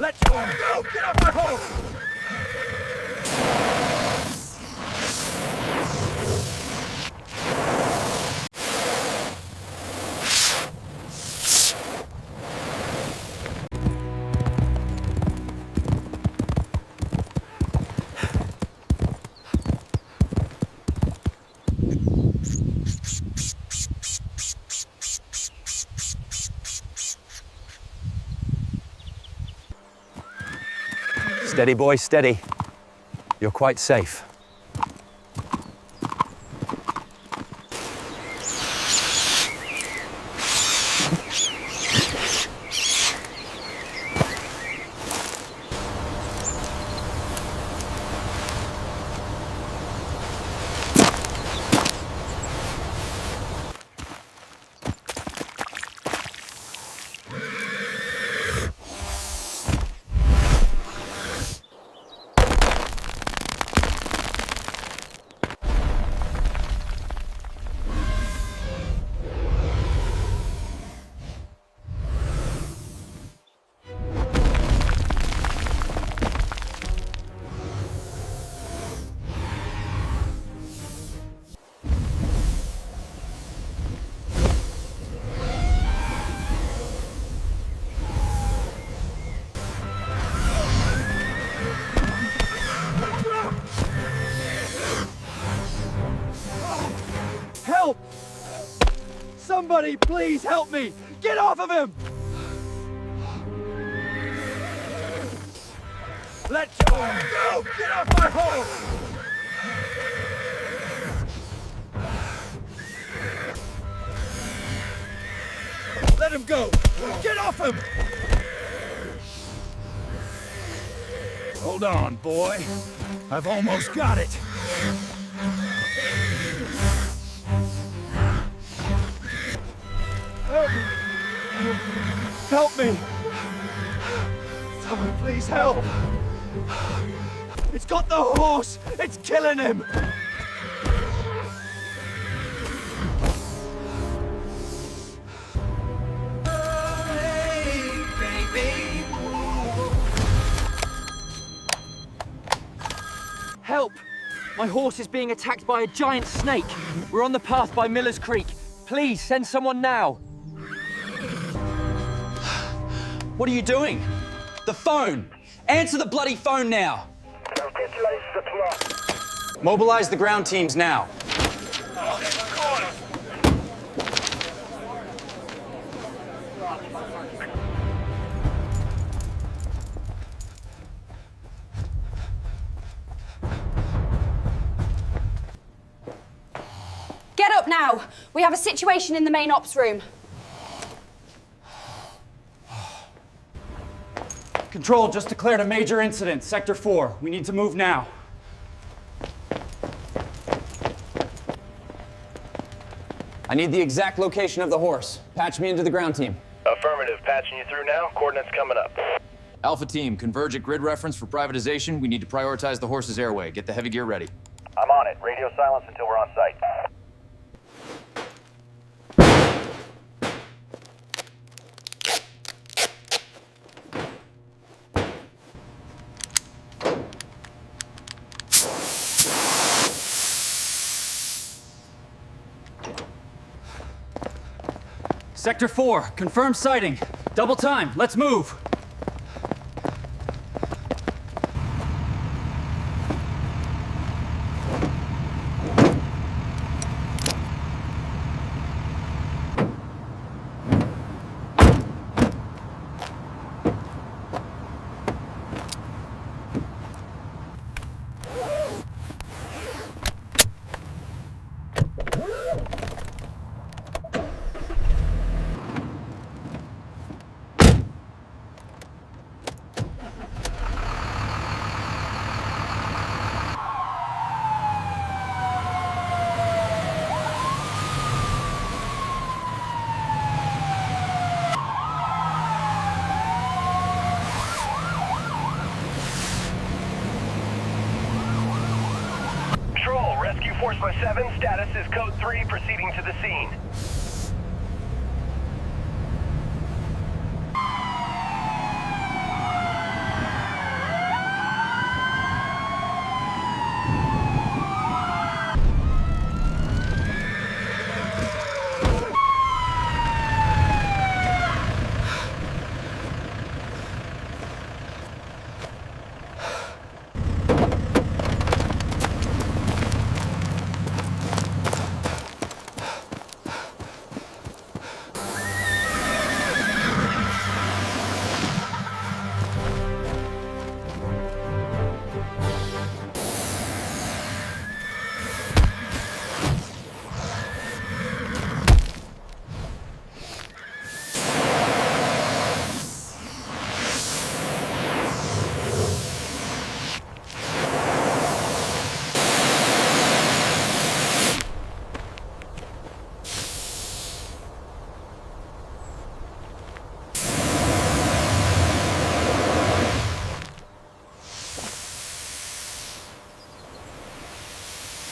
Let's go! Get off my horse! Steady, boy, steady. You're quite safe. Help! Somebody, please help me! Get off of him! Let go! No! Get off my horse! Let him go! Get off him! Hold on, boy. I've almost got it. Help me! Someone please help! It's got the horse! It's killing him! Help! My horse is being attacked by a giant snake. We're on the path by Miller's Creek. Please, send someone now. What are you doing? The phone! Answer the bloody phone now! Mobilize the ground teams now. Get up now! We have a situation in the main ops room. Control, just declared a major incident. Sector 4. We need to move now. I need the exact location of the horse. Patch me into the ground team. Affirmative. Patching you through now. Coordinates coming up. Alpha team, converge at grid reference for privatization. We need to prioritize the horse's airway. Get the heavy gear ready. I'm on it. Radio silence until we're on site. Sector 4, confirmed sighting. Double time, let's move. Rescue Force by 7, status is Code 3, proceeding to the scene.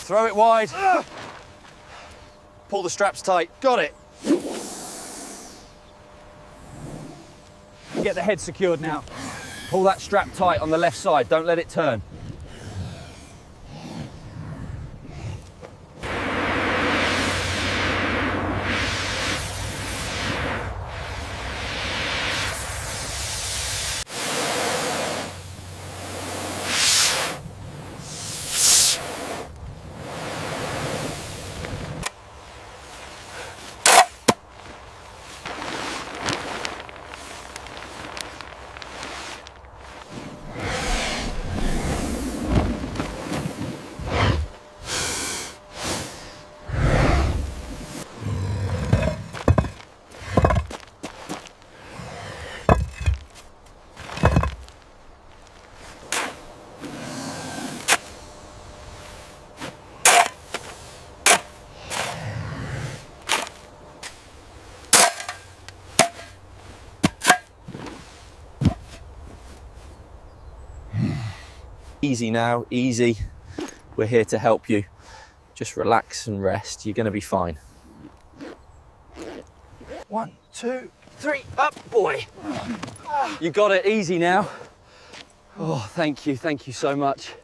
Throw it wide. Pull the straps tight. Got it. Get the head secured now. Pull that strap tight on the left side. Don't let it turn. Easy now, easy. We're here to help you. Just relax and rest. You're going to be fine. 1, 2, 3, up, boy. You got it, easy now. Oh, thank you so much.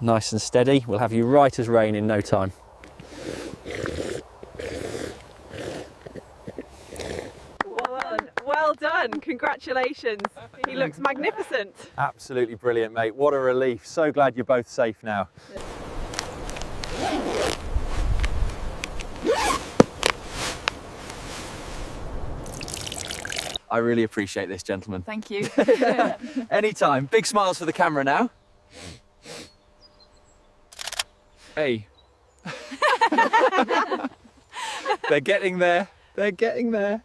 Nice and steady. We'll have you right as rain in no time. Well done, congratulations. He looks magnificent. Absolutely brilliant, mate. What a relief. So glad you're both safe now. I really appreciate this, gentlemen. Thank you. Anytime. Big smiles for the camera now. Hey. They're getting there. They're getting there.